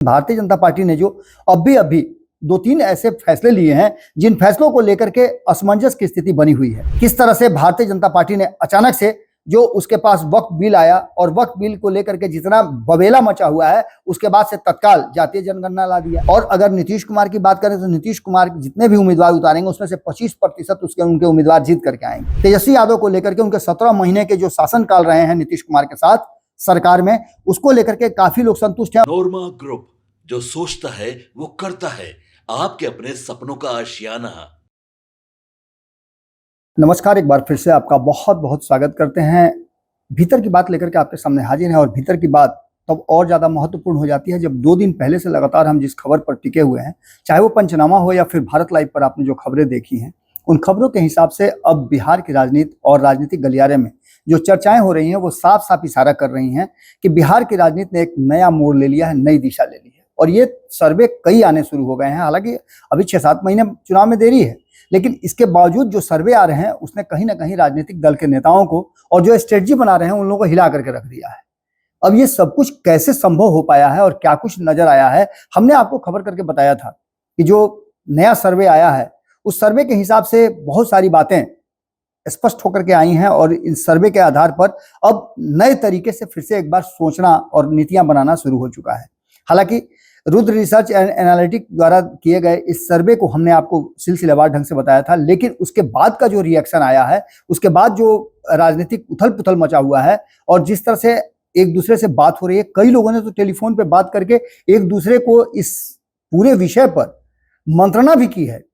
Bharatiya Janata party ने जो अभी दो तीन ऐसे फैसले लिए हैं जिन फैसलों को लेकर के असमंजस की स्थिति बनी हुई है। किस तरह से भारतीय जनता पार्टी ने अचानक से जो उसके पास वक्फ बिल आया और वक्फ बिल को लेकर के जितना बवेला मचा हुआ है उसके बाद से तत्काल जातीय जनगणना ला दिया। और अगर नीतीश कुमार की बात करें तो नीतीश कुमार जितने भी उम्मीदवार उतारेंगे उसमें से 25% उनके उम्मीदवार जीत करके आएंगे। तेजस्वी यादव को लेकर के उनके 17 महीने के जो शासनकाल रहे हैं नीतीश कुमार के साथ सरकार में, उसको लेकर के काफी लोग संतुष्ट हैं। नोरमा ग्रुप, जो सोचता है वो करता है, आपके अपने सपनों का आशियाना। नमस्कार, एक बार फिर से आपका बहुत बहुत स्वागत करते हैं। भीतर की बात लेकर के आपके सामने हाजिर हैं और भीतर की बात तब और ज्यादा महत्वपूर्ण हो जाती है जब 2 दिन पहले से लगातार हम जिस खबर पर टिके हुए हैं, चाहे वो पंचनामा हो या फिर भारत लाइव पर आपने जो खबरें देखी हैं, उन खबरों के हिसाब से अब बिहार की राजनीति और राजनीतिक गलियारे में जो चर्चाएं हो रही हैं वो साफ साफ इशारा कर रही हैं कि बिहार की राजनीति ने एक नया मोड़ ले लिया है, नई दिशा ले ली है। और ये सर्वे कई आने शुरू हो गए हैं। हालांकि अभी 6-7 महीने चुनाव में देरी है, लेकिन इसके बावजूद जो सर्वे आ रहे हैं उसने कहीं ना कहीं राजनीतिक दल के नेताओं को और जो स्ट्रेटजी बना रहे हैं उन लोगों को हिला करके रख दिया है। अब ये सब कुछ कैसे संभव हो पाया है और क्या कुछ नजर आया है, हमने आपको खबर करके बताया था कि जो नया सर्वे आया है उस सर्वे के हिसाब से बहुत सारी बातें स्पष्ट होकर के आई हैं और इन सर्वे के आधार पर अब नए तरीके से फिर से एक बार सोचना और नीतियां बनाना शुरू हो चुका है। हालांकि रुद्र रिसर्च एंड एनालिटिक द्वारा किए गए इस सर्वे को हमने आपको सिलसिलेवार ढंग से बताया था, लेकिन उसके बाद का जो रिएक्शन आया है, उसके बाद जो राजनीतिक उथल पुथल मचा हुआ है और जिस तरह से एक दूसरे से बात हो रही है, कई लोगों ने तो टेलीफोन पे बात करके एक दूसरे को इस पूरे विषय पर मंत्रणा भी की है।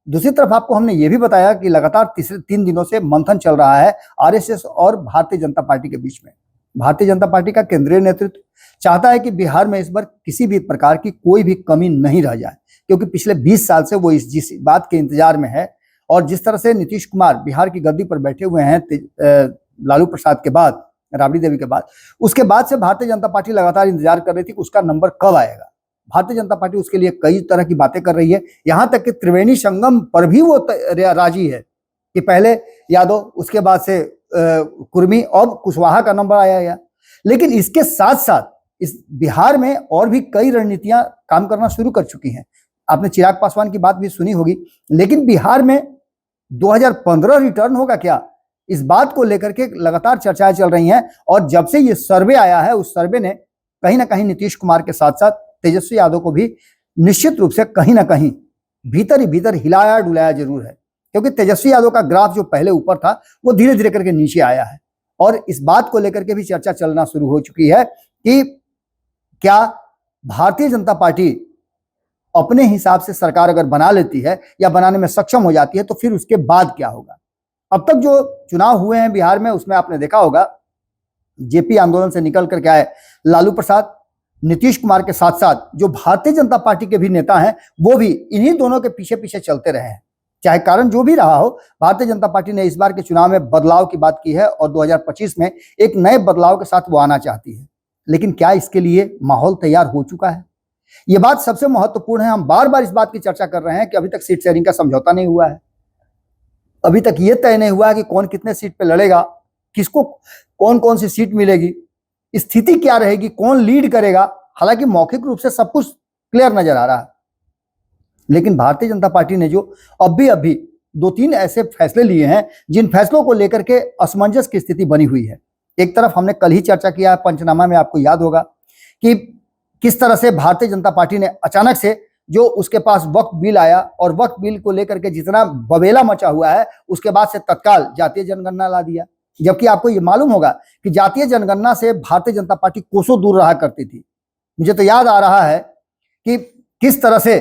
दूसरी तरफ आपको हमने ये भी बताया कि लगातार 3 दिनों से मंथन चल रहा है आरएसएस और भारतीय जनता पार्टी के बीच में। भारतीय जनता पार्टी का केंद्रीय नेतृत्व चाहता है कि बिहार में इस बार किसी भी प्रकार की कोई भी कमी नहीं रह जाए, क्योंकि पिछले 20 साल से वो जिस बात के इंतजार में है और जिस तरह से नीतीश कुमार बिहार की गद्दी पर बैठे हुए हैं लालू प्रसाद के बाद, राबड़ी देवी के बाद, उसके बाद से भारतीय जनता पार्टी लगातार इंतजार कर रही थी कि उसका नंबर कब आएगा। भारतीय जनता पार्टी उसके लिए कई तरह की बातें कर रही है, यहां तक कि त्रिवेणी संगम पर भी वो राजी है कि पहले यादव, उसके बाद से कुर्मी और कुशवाहा का नंबर आया। लेकिन इसके साथ साथ इस बिहार में और भी कई रणनीतियां काम करना शुरू कर चुकी हैं। आपने चिराग पासवान की बात भी सुनी होगी, लेकिन बिहार में 2015 रिटर्न होगा क्या, इस बात को लेकर के लगातार चर्चाएं चल रही हैं। और जब से ये सर्वे आया है उस सर्वे ने कहीं ना कहीं नीतीश कुमार के साथ साथ तेजस्वी यादव को भी निश्चित रूप से कहीं ना कहीं भीतर ही भीतर हिलाया डुलाया जरूर है, क्योंकि तेजस्वी यादव का ग्राफ जो पहले ऊपर था वो धीरे धीरे करके नीचे आया है। और इस बात को लेकर के भी चर्चा चलना शुरू हो चुकी है कि क्या भारतीय जनता पार्टी अपने हिसाब से सरकार अगर बना लेती है या बनाने में सक्षम हो जाती है तो फिर उसके बाद क्या होगा। अब तक जो चुनाव हुए हैं बिहार में उसमें आपने देखा होगा, जेपी आंदोलन से निकल करके आए लालू प्रसाद, नीतीश कुमार के साथ साथ जो भारतीय जनता पार्टी के भी नेता हैं वो भी इन्हीं दोनों के पीछे पीछे चलते रहे हैं। चाहे कारण जो भी रहा हो, भारतीय जनता पार्टी ने इस बार के चुनाव में बदलाव की बात की है और 2025 में एक नए बदलाव के साथ वो आना चाहती है। लेकिन क्या इसके लिए माहौल तैयार हो चुका है, ये बात सबसे महत्वपूर्ण है। हम बार बार इस बात की चर्चा कर रहे हैं कि अभी तक सीट शेयरिंग का समझौता नहीं हुआ है, अभी तक ये तय नहीं हुआ कि कौन कितने सीट पे लड़ेगा, किसको कौन कौन सी सीट मिलेगी, स्थिति क्या रहेगी, कौन लीड करेगा। हालांकि मौखिक रूप से सब कुछ क्लियर नजर आ रहा है, लेकिन भारतीय जनता पार्टी ने जो अभी 2-3 ऐसे फैसले लिए हैं जिन फैसलों को लेकर के असमंजस की स्थिति बनी हुई है। एक तरफ हमने कल ही चर्चा किया है पंचनामा में, आपको याद होगा कि किस तरह से भारतीय जनता पार्टी ने अचानक से जो उसके पास वक्फ बिल आया और वक्फ बिल को लेकर के जितना बवेला मचा हुआ है उसके बाद से तत्काल जातीय जनगणना ला दिया। जबकि आपको ये मालूम होगा कि जातीय जनगणना से भारतीय जनता पार्टी कोसों दूर रहा करती थी। मुझे तो याद आ रहा है कि किस तरह से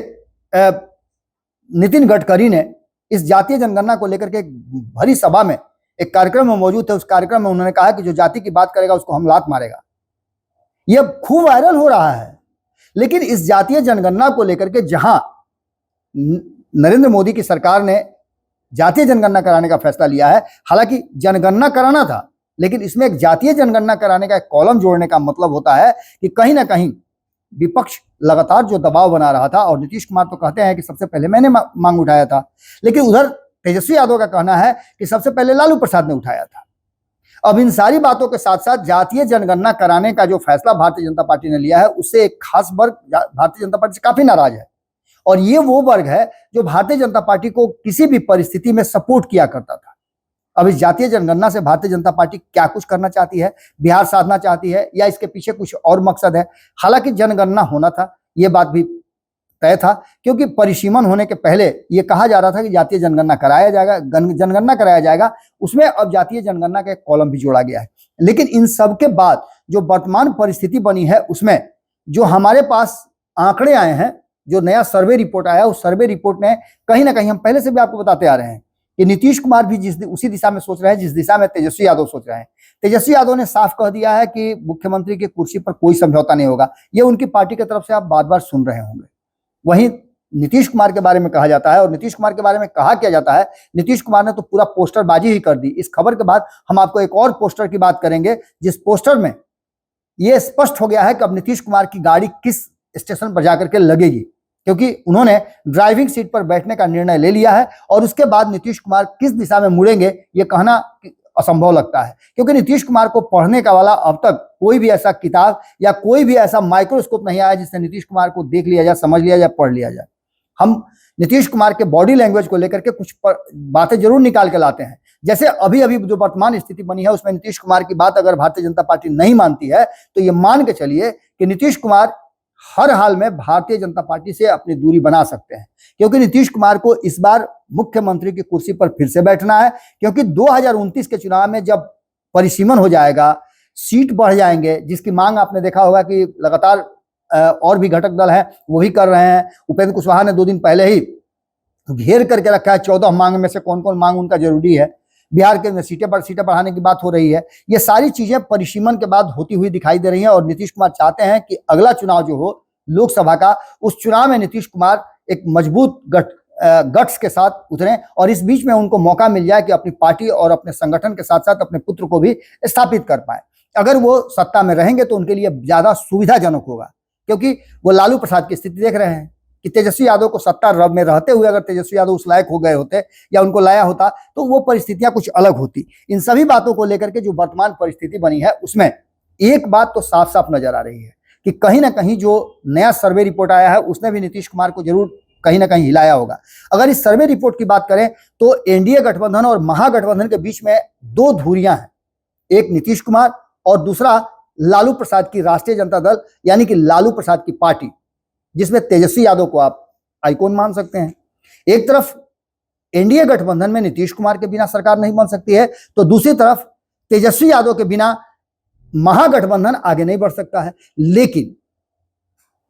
नितिन गडकरी ने इस जातीय जनगणना को लेकर के भरी सभा में एक कार्यक्रम में मौजूद थे। उस कार्यक्रम में उन्होंने कहा कि जो जाति की बात करेगा उसको हम लात मारेगा। यह खूब वायरल हो रहा है। लेकिन इस जातीय जनगणना को लेकर के जहां नरेंद्र मोदी की सरकार ने जातीय जनगणना कराने का फैसला लिया है, हालांकि जनगणना कराना था, लेकिन इसमें एक जातीय जनगणना कराने का एक कॉलम जोड़ने का मतलब होता है कि कहीं ना कहीं विपक्ष लगातार जो दबाव बना रहा था, और नीतीश कुमार तो कहते हैं कि सबसे पहले मैंने मांग उठाया था, लेकिन उधर तेजस्वी यादव का कहना है कि सबसे पहले लालू प्रसाद ने उठाया था। अब इन सारी बातों के साथ साथ जातीय जनगणना कराने का जो फैसला भारतीय जनता पार्टी ने लिया है, उससे एक खास वर्ग भारतीय जनता पार्टी से काफी नाराज है। और ये वो वर्ग है जो भारतीय जनता पार्टी को किसी भी परिस्थिति में सपोर्ट किया करता था। अब इस जातीय जनगणना से भारतीय जनता पार्टी क्या कुछ करना चाहती है, बिहार साधना चाहती है, या इसके पीछे कुछ और मकसद है? हालांकि जनगणना होना था, ये बात भी तय था, क्योंकि परिसीमन होने के पहले ये कहा जा रहा था कि जातीय जनगणना कराया जाएगा, जनगणना कराया जाएगा। उसमें अब जातीय जनगणना का एक कॉलम भी जोड़ा गया है। लेकिन इन सब के बाद जो वर्तमान परिस्थिति बनी है, उसमें जो हमारे पास आंकड़े आए हैं, जो नया सर्वे रिपोर्ट आया, उस सर्वे रिपोर्ट ने कहीं ना कहीं, हम पहले से भी आपको बताते आ रहे हैं कि नीतीश कुमार भी उसी दिशा में सोच रहे हैं जिस दिशा में तेजस्वी यादव सोच रहे हैं। तेजस्वी यादव ने साफ कह दिया है कि मुख्यमंत्री की कुर्सी पर कोई समझौता नहीं होगा। ये उनकी पार्टी की तरफ से आप बार बार सुन रहे होंगे। वहीं नीतीश कुमार के बारे में कहा जाता है, और नीतीश कुमार के बारे में कहा क्या जाता है, नीतीश कुमार ने तो पूरा पोस्टरबाजी ही कर दी। इस खबर के बाद हम आपको एक और पोस्टर की बात करेंगे, जिस पोस्टर में यह स्पष्ट हो गया है कि अब नीतीश कुमार की गाड़ी किस स्टेशन पर जाकर के लगेगी, क्योंकि उन्होंने ड्राइविंग सीट पर बैठने का निर्णय ले लिया है। और उसके बाद नीतीश कुमार किस दिशा में मुड़ेंगे, ये कहना असंभव लगता है, क्योंकि नीतीश कुमार को पढ़ने का वाला अब तक कोई भी ऐसा किताब या कोई भी ऐसा माइक्रोस्कोप नहीं आया जिससे नीतीश कुमार को देख लिया जाए, समझ लिया जाए, पढ़ लिया जाए। हम नीतीश कुमार के बॉडी लैंग्वेज को लेकर के कुछ बातें जरूर निकाल के लाते हैं। जैसे अभी अभी जो वर्तमान स्थिति बनी है, उसमें नीतीश कुमार की बात अगर भारतीय जनता पार्टी नहीं मानती है, तो ये मान के चलिए कि नीतीश कुमार हर हाल में भारतीय जनता पार्टी से अपनी दूरी बना सकते हैं, क्योंकि नीतीश कुमार को इस बार मुख्यमंत्री की कुर्सी पर फिर से बैठना है। क्योंकि 2029 के चुनाव में जब परिसीमन हो जाएगा, सीट बढ़ जाएंगे, जिसकी मांग आपने देखा होगा कि लगातार और भी घटक दल हैं वो ही कर रहे हैं। उपेंद्र कुशवाहा ने 2 दिन पहले ही घेर करके रखा है 14 मांग में से कौन कौन मांग उनका जरूरी है। बिहार के सीटें बढ़ाने की बात हो रही है। ये सारी चीजें परिसीमन के बाद होती हुई दिखाई दे रही हैं, और नीतीश कुमार चाहते हैं कि अगला चुनाव जो हो लोकसभा का, उस चुनाव में नीतीश कुमार एक मजबूत गट्स के साथ उतरें, और इस बीच में उनको मौका मिल जाए कि अपनी पार्टी और अपने संगठन के साथ साथ अपने पुत्र को भी स्थापित कर पाए। अगर वो सत्ता में रहेंगे तो उनके लिए ज्यादा सुविधाजनक होगा, क्योंकि वो लालू प्रसाद की स्थिति देख रहे हैं कि तेजस्वी यादव को सत्ता में रहते हुए अगर तेजस्वी यादव उस लायक हो गए होते या उनको लाया होता, तो वो परिस्थितियां कुछ अलग होती। इन सभी बातों को लेकर के जो वर्तमान परिस्थिति बनी है, उसमें एक बात तो साफ साफ नजर आ रही है कि कहीं ना कहीं जो नया सर्वे रिपोर्ट आया है, उसने भी नीतीश कुमार को जरूर कहीं ना कहीं हिलाया होगा। अगर इस सर्वे रिपोर्ट की बात करें तो एनडीए गठबंधन और महागठबंधन के बीच में 2 धुरियां हैं, एक नीतीश कुमार और दूसरा लालू प्रसाद की राष्ट्रीय जनता दल, यानी कि लालू प्रसाद की पार्टी, जिसमें तेजस्वी यादव को आप आइकॉन मान सकते हैं। एक तरफ एनडीए गठबंधन में नीतीश कुमार के बिना सरकार नहीं बन सकती है, तो दूसरी तरफ तेजस्वी यादव के बिना महागठबंधन आगे नहीं बढ़ सकता है। लेकिन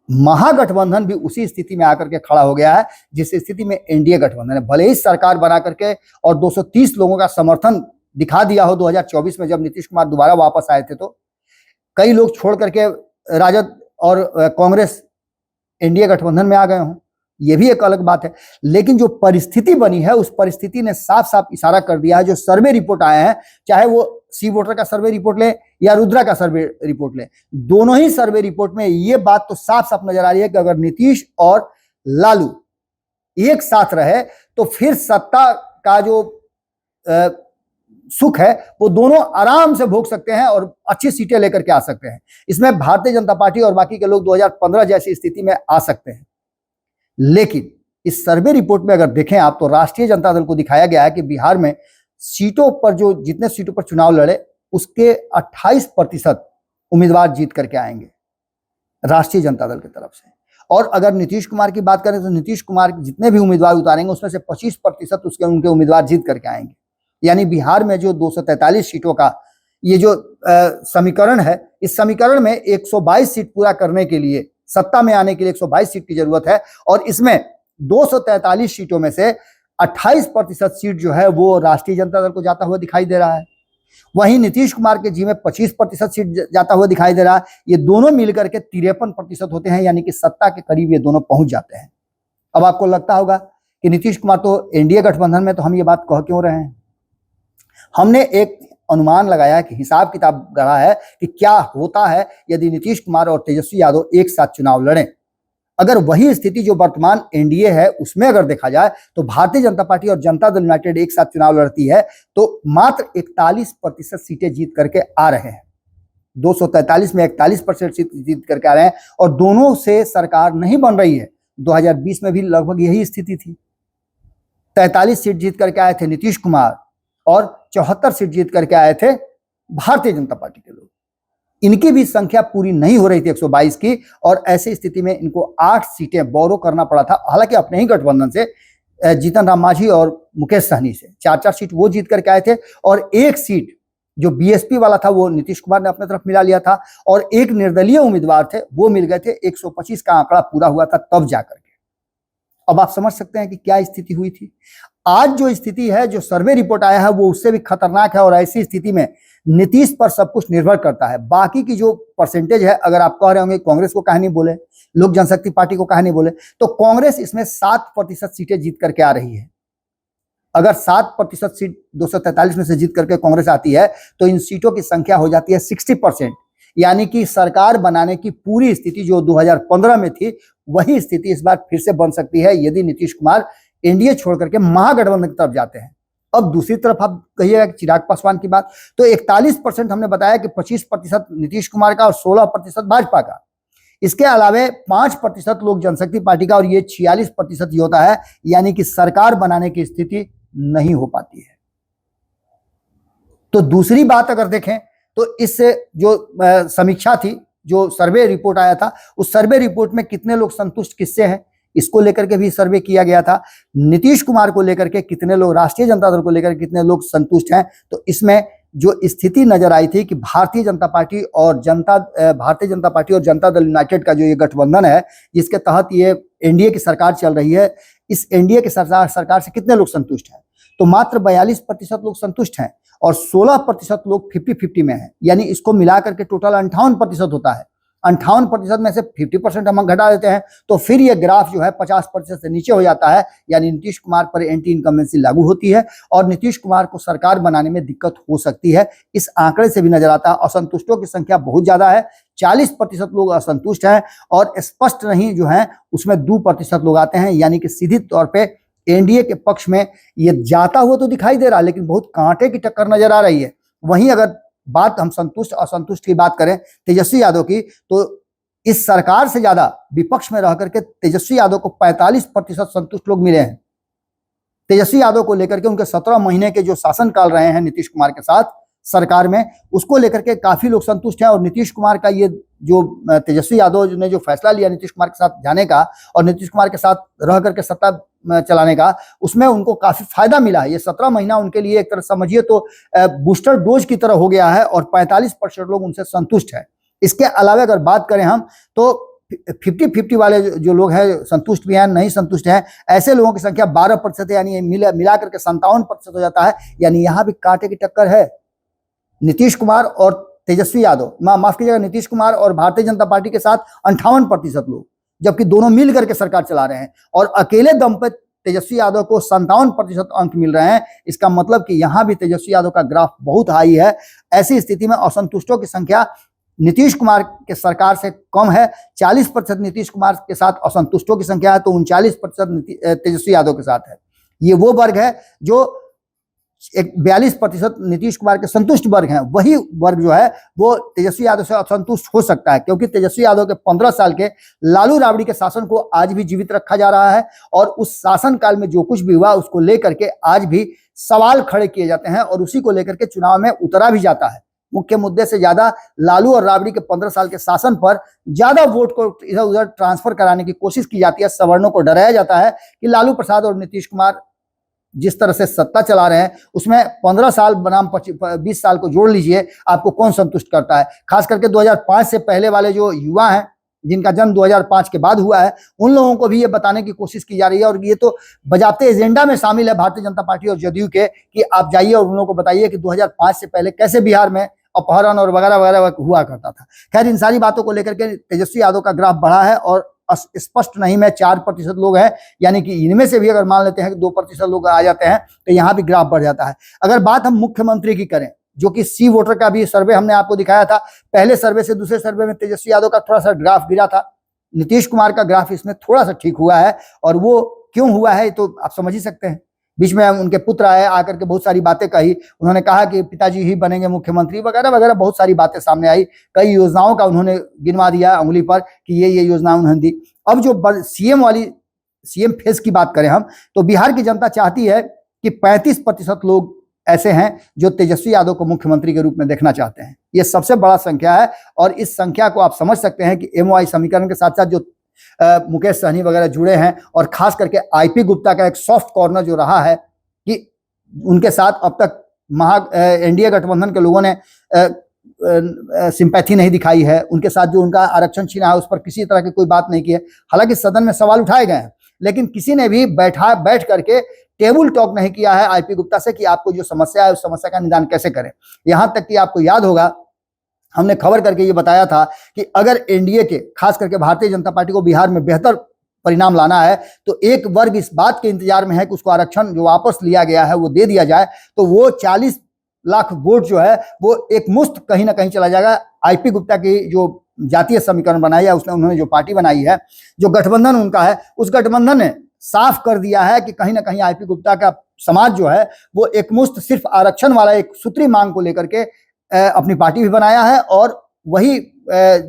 महागठबंधन भी उसी स्थिति में आकर के खड़ा हो गया है जिस स्थिति में एनडीए गठबंधन है। भले ही सरकार बना करके और 230 लोगों का समर्थन दिखा दिया हो 2024 में, जब नीतीश कुमार दोबारा वापस आए थे, तो कई लोग छोड़ करके राजद और कांग्रेस एनडीए गठबंधन में आ गए हों, ये भी एक अलग बात है। लेकिन जो परिस्थिति बनी है, उस परिस्थिति ने साफ साफ इशारा कर दिया है। जो सर्वे रिपोर्ट आए हैं, चाहे वो सी वोटर का सर्वे रिपोर्ट ले या रुद्रा का सर्वे रिपोर्ट ले, दोनों ही सर्वे रिपोर्ट में ये बात तो साफ साफ नजर आ रही है कि अगर नीतीश और लालू एक साथ रहे तो फिर सत्ता का जो सुख है वो दोनों आराम से भोग सकते हैं और अच्छी सीटें लेकर के आ सकते हैं। इसमें भारतीय जनता पार्टी और बाकी के लोग 2015 जैसी स्थिति में आ सकते हैं। लेकिन इस सर्वे रिपोर्ट में अगर देखें आप, तो राष्ट्रीय जनता दल को दिखाया गया है कि बिहार में सीटों पर, जो जितने सीटों पर चुनाव लड़े, उसके 28% उम्मीदवार जीत करके आएंगे राष्ट्रीय जनता दल की तरफ से। और अगर नीतीश कुमार की बात करें तो नीतीश कुमार जितने भी उम्मीदवार उतारेंगे, उसमें से 25% उनके उम्मीदवार जीत करके आएंगे। यानी बिहार में जो 243 सीटों का ये जो समीकरण है, इस समीकरण में 122 सीट पूरा करने के लिए, सत्ता में आने के लिए 122 सीट की जरूरत है, और इसमें 243 सीटों में से 28% सीट जो है वो राष्ट्रीय जनता दल को जाता हुआ दिखाई दे रहा है। वहीं नीतीश कुमार के जी में 25% सीट जाता हुआ दिखाई दे रहा है। ये दोनों मिलकर के 53% होते हैं, यानी कि सत्ता के करीब ये दोनों पहुंच जाते हैं। अब आपको लगता होगा कि नीतीश कुमार तो एनडीए गठबंधन में, तो हम ये बात कह क्यों रहे हैं? हमने एक अनुमान लगाया कि हिसाब किताब गढ़ा है कि क्या होता है यदि नीतीश कुमार और तेजस्वी यादव एक साथ चुनाव लड़ें। अगर वही स्थिति जो वर्तमान एनडीए है उसमें अगर देखा जाए तो भारतीय जनता पार्टी और जनता दल यूनाइटेड एक साथ चुनाव लड़ती है तो मात्र 41% सीटें जीत करके आ रहे हैं। 243 में 41% सीट जीत करके आ रहे हैं और दोनों से सरकार नहीं बन रही है। 2020 में भी लगभग यही स्थिति थी। 43 सीट जीत करके आए थे नीतीश कुमार और 74 सीट जीत करके आए थे भारतीय जनता पार्टी के लोग। इनकी भी संख्या पूरी नहीं हो रही थी 122 की और ऐसी स्थिति में इनको 8 सीटें बोरो करना पड़ा था, हालांकि अपने ही गठबंधन से जीतन राम मांझी और मुकेश सहनी से 4-4 सीट वो जीत करके आए थे और एक सीट जो बीएसपी वाला था वो नीतीश कुमार ने अपने तरफ मिला लिया था और एक निर्दलीय उम्मीदवार थे वो मिल गए थे। 125 का आंकड़ा पूरा हुआ था तब जाकर के। अब आप समझ सकते हैं कि क्या स्थिति हुई थी। आज जो स्थिति है, जो सर्वे रिपोर्ट आया है वो उससे भी खतरनाक है और ऐसी स्थिति में नीतीश पर सब कुछ निर्भर करता है। बाकी की जो परसेंटेज है, अगर आप कह रहे होंगे कांग्रेस को काहे नहीं बोले, लोक जनशक्ति पार्टी को काहे नहीं बोले, तो कांग्रेस इसमें 7% सीटें जीत करके आ रही है। अगर 7% सीट 243 में से जीत करके कांग्रेस आती है तो इन सीटों की संख्या हो जाती है 60%, यानी कि सरकार बनाने की पूरी स्थिति जो 2015 में थी वही स्थिति इस बार फिर से बन सकती है यदि नीतीश कुमार एनडीए छोड़ करके महागठबंधन की तरफ जाते हैं। अब दूसरी तरफ आप कहिएगा चिराग पासवान की बात, तो 41% हमने बताया कि 25% नीतीश कुमार का और 16% भाजपा का। इसके अलावे 5% लोक जनशक्ति पार्टी का और ये 46% ही होता है, यानी कि सरकार बनाने की स्थिति नहीं हो पाती है। तो दूसरी बात अगर देखें तो इस जो समीक्षा थी, जो सर्वे रिपोर्ट आया था, उस सर्वे रिपोर्ट में कितने लोग संतुष्ट किससे हैं इसको लेकर के भी सर्वे किया गया था। नीतीश कुमार को लेकर के कितने लोग, राष्ट्रीय जनता दल को लेकर कितने लोग संतुष्ट हैं, तो इसमें जो स्थिति नजर आई थी कि भारतीय जनता पार्टी और जनता दल यूनाइटेड का जो ये गठबंधन है जिसके तहत ये एनडीए की सरकार चल रही है, इस एनडीए की सरकार से कितने लोग संतुष्ट हैं, तो मात्र 42% लोग संतुष्ट हैं और 16% लोग 50-50 में हैं, यानी इसको मिलाकर के टोटल 58% होता है। 58% में से 50% हम घटा देते हैं तो फिर ये ग्राफ जो है 50% से नीचे हो जाता है, यानी नीतीश कुमार पर एंटी इनकम्बेंसी लागू होती है और नीतीश कुमार को सरकार बनाने में दिक्कत हो सकती है। इस आंकड़े से भी नजर आता है असंतुष्टों की संख्या बहुत ज्यादा है। 40% लोग असंतुष्ट हैं और स्पष्ट नहीं जो है उसमें 2% लोग आते हैं, यानी कि सीधी तौर पर एनडीए के पक्ष में ये जाता हुआ तो दिखाई दे रहा है लेकिन बहुत कांटे की टक्कर नजर आ रही है। वहीं अगर बात हम संतुष्ट असंतुष्ट की बात करें तेजस्वी यादव की, तो इस सरकार से ज्यादा विपक्ष में रह करके तेजस्वी यादव को 45% संतुष्ट लोग मिले हैं। तेजस्वी यादव को लेकर के उनके 17 महीने के जो शासन काल रहे हैं नीतीश कुमार के साथ सरकार में, उसको लेकर के काफी लोग संतुष्ट हैं और नीतीश कुमार का ये जो तेजस्वी यादव ने जो फैसला लिया नीतीश कुमार के साथ जाने का और नीतीश कुमार के साथ रह करके सत्ता चलाने का, उसमें उनको काफी फायदा मिला है। ये 17 महीना उनके लिए एक तरह समझिए तो बूस्टर डोज की तरह हो गया है और 45% लोग उनसे संतुष्ट है। इसके अलावा अगर बात करें हम तो 50-50 वाले जो लोग हैं संतुष्ट भी हैं नहीं संतुष्ट हैं, ऐसे लोगों की संख्या 12% है, यानी मिला करके 57% हो जाता है, यानी यहाँ भी कांटे की टक्कर है। नीतीश कुमार और तेजस्वी यादव, माफ कीजिएगा, नीतीश कुमार और भारतीय जनता पार्टी के साथ 58% लोग, जबकि दोनों मिल करके सरकार चला रहे हैं और अकेले दम पर तेजस्वी यादव को 57% अंक मिल रहे हैं। इसका मतलब कि यहां भी तेजस्वी यादव का ग्राफ बहुत हाई है। ऐसी स्थिति में असंतुष्टों की संख्या नीतीश कुमार के सरकार से कम है। 40% नीतीश कुमार के साथ असंतुष्टों की संख्या है तो 39% तेजस्वी यादव के साथ है। ये वो वर्ग है जो 42% नीतीश कुमार के संतुष्ट वर्ग हैं, वही वर्ग जो है वो तेजस्वी यादव से असंतुष्ट हो सकता है, क्योंकि तेजस्वी यादव के 15 साल के लालू राबड़ी के शासन को आज भी जीवित रखा जा रहा है और उस शासन काल में जो कुछ भी हुआ उसको लेकर के आज भी सवाल खड़े किए जाते हैं और उसी को लेकर के चुनाव में उतरा भी जाता है। मुख्य मुद्दे से ज्यादा लालू और राबड़ी के 15 साल के शासन पर ज्यादा वोट को इधर उधर ट्रांसफर कराने की कोशिश की जाती है। सवर्णों को डराया जाता है कि लालू प्रसाद और नीतीश कुमार जिस तरह से सत्ता चला रहे हैं उसमें 15 साल बनाम 20 साल को जोड़ लीजिए, आपको कौन संतुष्ट करता है। खास करके 2005 से पहले वाले जो युवा हैं जिनका जन्म 2005 के बाद हुआ है, उन लोगों को भी ये बताने की कोशिश की जा रही है और ये तो बजाते एजेंडा में शामिल है भारतीय जनता पार्टी और जदयू के कि आप जाइए और उन लोगों को बताइए कि 2005 से पहले कैसे बिहार में अपहरण और वगैरह वगैरह हुआ करता था। खैर, इन सारी बातों को लेकर के तेजस्वी यादव का ग्राफ बढ़ा है और स्पष्ट नहीं में 4% लोग हैं, यानी कि इनमें से भी अगर मान लेते हैं कि 2% लोग आ जाते हैं तो यहाँ भी ग्राफ बढ़ जाता है। अगर बात हम मुख्यमंत्री की करें, जो कि सी वोटर का भी सर्वे हमने आपको दिखाया था, पहले सर्वे से दूसरे सर्वे में तेजस्वी यादव का थोड़ा सा ग्राफ गिरा था, नीतीश कुमार का ग्राफ इसमें थोड़ा सा ठीक हुआ है, और वो क्यों हुआ है तो आप समझ ही सकते हैं। बीच में उनके पुत्र आए, आकर के बहुत सारी बातें कही, उन्होंने कहा कि पिताजी ही बनेंगे मुख्यमंत्री वगैरह वगैरह, बहुत सारी बातें सामने आई। कई योजनाओं का उन्होंने गिनवा दिया उंगली पर कि ये योजना उन्होंने दी। अब जो सीएम फेज की बात करें हम, तो बिहार की जनता चाहती है कि 35% लोग ऐसे हैं जो तेजस्वी यादव को मुख्यमंत्री के रूप में देखना चाहते हैं। ये सबसे बड़ा संख्या है, और इस संख्या को आप समझ सकते हैं कि एमओआई समीकरण के साथ साथ जो मुकेश सहनी वगैरह जुड़े हैं, और खास करके आईपी गुप्ता का एक सॉफ्ट कॉर्नर जो रहा है कि उनके साथ अब तक एनडीए गठबंधन के लोगों ने सिंपैथी नहीं दिखाई है, उनके साथ जो उनका आरक्षण छीना है उस पर किसी तरह की कोई बात नहीं की है। हालांकि सदन में सवाल उठाए गए हैं, लेकिन किसी ने भी बैठ करके टेबल टॉक नहीं किया है आईपी गुप्ता से कि आपको जो समस्या है उस समस्या का निदान कैसे करें। यहां तक कि आपको याद होगा, हमने खबर करके ये बताया था कि अगर एनडीए के, खास करके भारतीय जनता पार्टी को बिहार में बेहतर परिणाम लाना है, तो एक वर्ग इस बात के इंतजार में है कि उसको आरक्षण जो वापस लिया गया है वो दे दिया जाए, तो वो 40 लाख वोट जो है वो एक मुश्त कहीं ना कहीं चला जाएगा। आईपी गुप्ता की जो जातीय समीकरण बनाई है, उन्होंने जो पार्टी बनाई है, जो गठबंधन उनका है, उस गठबंधन ने साफ कर दिया है कि कहीं ना कहीं आईपी गुप्ता का समाज जो है वो एकमुश्त सिर्फ आरक्षण वाला एक सूत्री मांग को लेकर के अपनी पार्टी भी बनाया है, और वही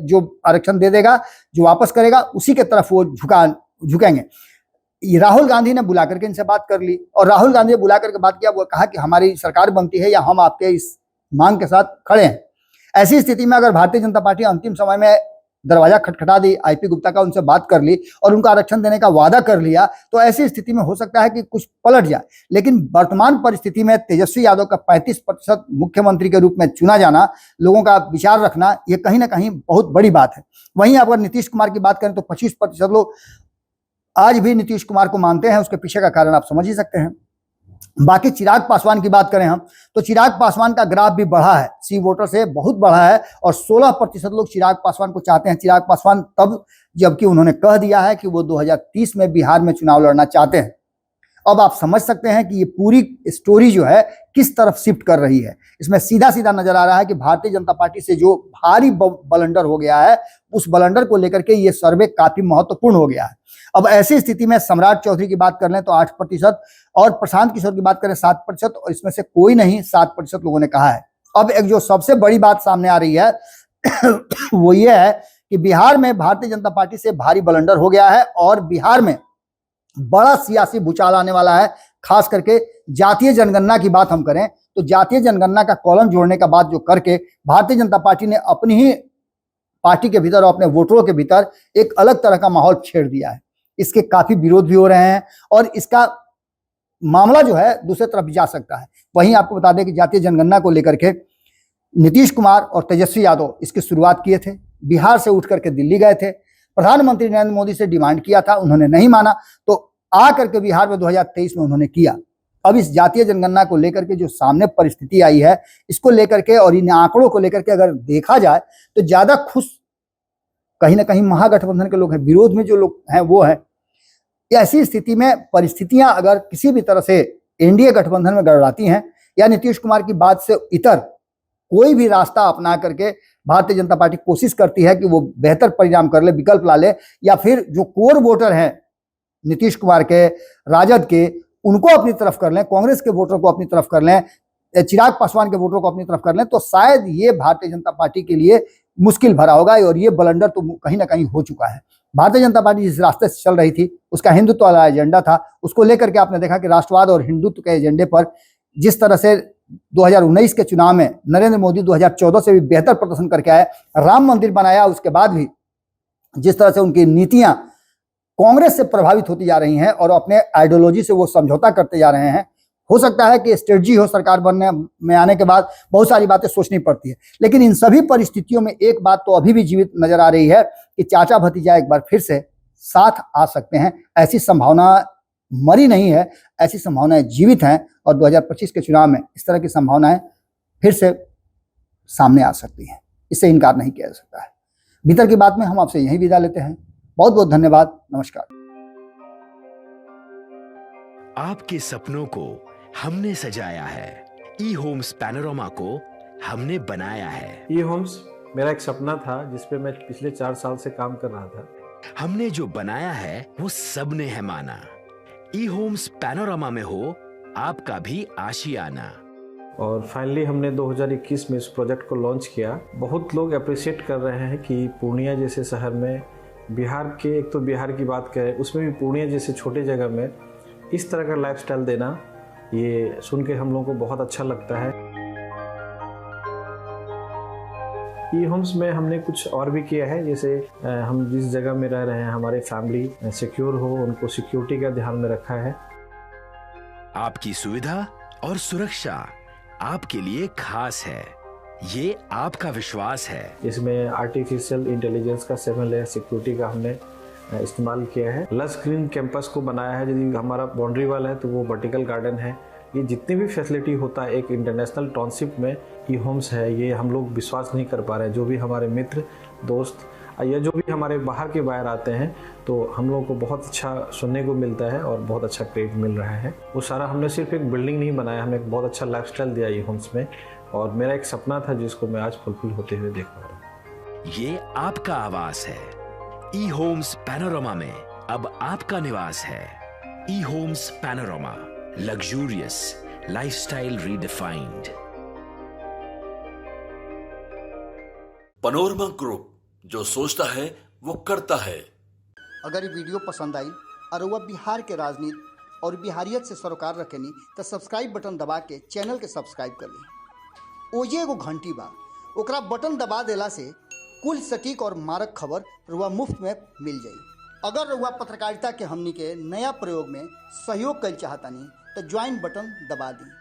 जो आरक्षण दे देगा, जो वापस करेगा, उसी के तरफ वो झुकेंगे। राहुल गांधी ने बुला करके इनसे बात कर ली, और राहुल गांधी ने बुला करके बात किया, वो कहा कि हमारी सरकार बनती है या हम आपके इस मांग के साथ खड़े हैं। ऐसी स्थिति में अगर भारतीय जनता पार्टी अंतिम समय में दरवाजा खटखटा दी, आईपी गुप्ता का उनसे बात कर ली और उनका आरक्षण देने का वादा कर लिया, तो ऐसी स्थिति में हो सकता है कि कुछ पलट जाए। लेकिन वर्तमान परिस्थिति में तेजस्वी यादव का 35% मुख्यमंत्री के रूप में चुना जाना, लोगों का विचार रखना, ये कहीं ना कहीं बहुत बड़ी बात है। वहीं अगर नीतीश कुमार की बात करें तो 25% लोग आज भी नीतीश कुमार को मानते हैं। उसके पीछे का कारण आप समझ ही सकते हैं। बाकी चिराग पासवान की बात करें हम, तो चिराग पासवान का ग्राफ भी बढ़ा है, सी वोटर से बहुत बढ़ा है, और 16% लोग चिराग पासवान को चाहते हैं। चिराग पासवान तब जबकि उन्होंने कह दिया है कि वो 2030 में बिहार में चुनाव लड़ना चाहते हैं। अब आप समझ सकते हैं कि ये पूरी स्टोरी जो है किस तरफ शिफ्ट कर रही है। इसमें सीधा सीधा नजर आ रहा है कि भारतीय जनता पार्टी से जो भारी बलंडर हो गया है, उस बलंडर को लेकर के ये सर्वे काफी महत्वपूर्ण हो गया है। अब ऐसी स्थिति में सम्राट चौधरी की बात कर लें तो 8%, और प्रशांत किशोर की बात करें 7%, और इसमें से कोई नहीं 7% लोगों ने कहा है। अब एक जो सबसे बड़ी बात सामने आ रही है वो ये है कि बिहार में भारतीय जनता पार्टी से भारी बलंडर हो गया है, और बिहार में बड़ा सियासी भूचाल आने वाला है। खास करके जातीय जनगणना की बात हम करें तो जातीय जनगणना का कॉलम जोड़ने का बात जो करके भारतीय जनता पार्टी ने अपनी ही पार्टी के भीतर और अपने वोटरों के भीतर एक अलग तरह का माहौल छेड़ दिया है। इसके काफी विरोध भी हो रहे हैं, और इसका मामला जो है दूसरे तरफ भी जा सकता है। वहीं आपको बता दें कि जातीय जनगणना को लेकर के नीतीश कुमार और तेजस्वी यादव इसकी शुरुआत किए थे। बिहार से उठ करके दिल्ली गए थे, प्रधानमंत्री नरेंद्र मोदी से डिमांड किया था, उन्होंने नहीं माना, तो आ करके बिहार में 2023 में उन्होंने किया। अब इस जातीय जनगणना को लेकर के जो सामने परिस्थिति आई है, इसको लेकर के और इन आंकड़ों को लेकर के अगर देखा जाए तो ज्यादा खुश कहीं ना कहीं महागठबंधन के लोग हैं, विरोध में जो लोग हैं वो है। ऐसी स्थिति में परिस्थितियां अगर किसी भी तरह से एनडीए गठबंधन में गड़बड़ाती हैं, या नीतीश कुमार की बात से इतर कोई भी रास्ता अपना करके भारतीय जनता पार्टी कोशिश करती है कि वो बेहतर परिणाम कर ले, विकल्प ला ले, या फिर जो कोर वोटर हैं नीतीश कुमार के, राजद के, उनको अपनी तरफ कर लें, कांग्रेस के वोटर को अपनी तरफ कर लें, चिराग पासवान के वोटर को अपनी तरफ कर लें, तो शायद ये भारतीय जनता पार्टी के लिए मुश्किल भरा होगा। और ये बलंडर तो कहीं ना कहीं हो चुका है। भारतीय जनता पार्टी जिस रास्ते से चल रही थी, उसका हिंदुत्व वाला एजेंडा था, उसको लेकर के आपने देखा कि राष्ट्रवाद और हिंदुत्व के एजेंडे पर जिस तरह से 2019 के चुनाव में नरेंद्र मोदी 2014 से भी बेहतर प्रदर्शन करके आए, राम मंदिर बनाया, उसके बाद भी जिस तरह से उनकी नीतियां कांग्रेस से प्रभावित होती जा रही हैं और अपने आइडियोलॉजी से वो समझौता करते जा रहे हैं। हो सकता है कि स्ट्रेटजी हो सरकार बनने में आने के बाद बहुत सारी बातें सोचनी पड़ती है, लेकिन इन सभी परिस्थितियों में एक बात तो अभी भी जीवित नजर आ रही है कि चाचा भतीजा एक बार फिर से साथ आ सकते हैं। ऐसी संभावना मरी नहीं है, ऐसी संभावनाएं जीवित हैं, और 2025 के चुनाव में इस तरह की संभावनाएं फिर से सामने आ सकती हैं। इससे इनकार नहीं किया जा सकता है। भीतर की बात में हम आपसे यही विदा लेते हैं। बहुत बहुत धन्यवाद, नमस्कार। आपके सपनों को हमने सजाया है, ई होम्स पैनोरामा को हमने बनाया है। ई होम्स मेरा एक सपना था जिस पे मैं पिछले 4 साल से काम कर रहा था। हमने जो बनाया है वो सबने है माना। ई होम्स पैनोरामा में हो आपका भी आशियाना। और फाइनली हमने 2021 में इस प्रोजेक्ट को लॉन्च किया। बहुत लोग अप्रिशिएट कर रहे हैं कि पूर्णिया जैसे शहर में, बिहार के, एक तो बिहार की बात करें उसमें भी पूर्णिया जैसे छोटे जगह में इस तरह का लाइफस्टाइल देना, ये सुन के हम लोगों को बहुत अच्छा लगता है। ई होम्स में हमने कुछ और भी किया है, जैसे हम जिस जगह में रह रहे हैं हमारे फैमिली सिक्योर हो, उनको सिक्योरिटी का ध्यान में रखा है। आपकी सुविधा और सुरक्षा आपके लिए खास है, ये आपका विश्वास है। इसमें आर्टिफिशियल इंटेलिजेंस का 7 लेयर सिक्योरिटी का हमने इस्तेमाल किया है। लस ग्रीन कैंपस को बनाया है। यदि हमारा बाउंड्री वाल है तो वो वर्टिकल गार्डन है। ये जितनी भी फैसिलिटी होता है एक इंटरनेशनल टाउनशिप में ई होम्स है, ये हम लोग विश्वास नहीं कर पा रहे हैं। जो भी हमारे मित्र दोस्त या जो भी हमारे बाहर के बाहर आते हैं तो हम लोगों को बहुत अच्छा सुनने को मिलता है और बहुत अच्छा क्रेडिट मिल रहा है। वो सारा हमने सिर्फ एक बिल्डिंग नहीं बनाया, हमें एक बहुत अच्छा लाइफस्टाइल दिया ई होम्स में, और मेरा एक सपना था जिसको मैं आज फुलफिल होते हुए देख पा रहा हूँ। ये आपका आवास है। ई होम्स पैनोरामा में अब आपका निवास है। E homes panorama, luxurious lifestyle redefined. Panorama group, जो सोचता है वो करता है। अगर ये वीडियो पसंद आई और वह बिहार के राजनीति और बिहारियत से सरोकार रखेनी तो सब्सक्राइब बटन दबा के चैनल के सब्सक्राइब कर ली। ओजे एगो घंटी बा, ओकरा बटन दबा देला से कुल सटीक और मारक खबर रुआ मुफ्त में मिल जाई। अगर रुआ पत्रकारिता के हमनी के नया प्रयोग में सहयोग कर चाहतानी तो ज्वाइन बटन दबा दी।